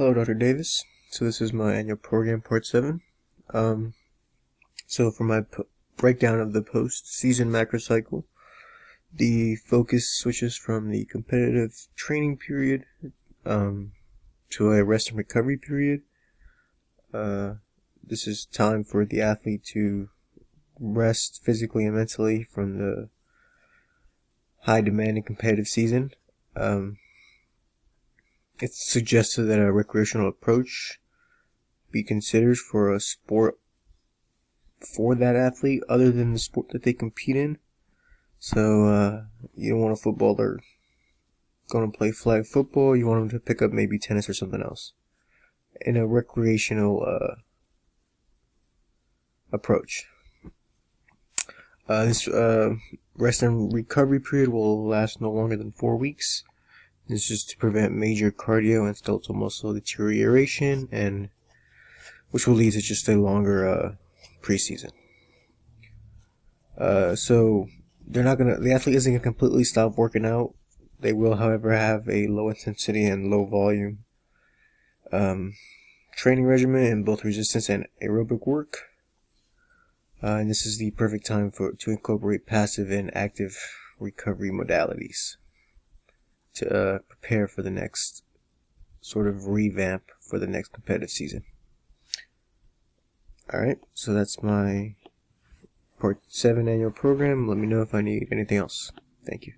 Hello, Dr. Davis. So this is my annual program, part 7. So for my breakdown of the post-season macro cycle, the focus switches from the competitive training period to a rest and recovery period. This is time for the athlete to rest physically and mentally from the high demand and competitive season. It's suggested that a recreational approach be considered for a sport for that athlete other than the sport that they compete in. So you don't want a footballer going to play flag football. You want them to pick up maybe tennis or something else in a recreational approach. This rest and recovery period will last no longer than 4 weeks. This is to prevent major cardio and skeletal muscle deterioration, and which will lead to just a longer preseason. So the athlete isn't gonna completely stop working out. They will, however, have a low intensity and low volume training regimen in both resistance and aerobic work. And this is the perfect time to incorporate passive and active recovery modalities to prepare for the next sort of revamp for the next competitive season. Alright, so that's my Part 7 annual program. Let me know if I need anything else. Thank you.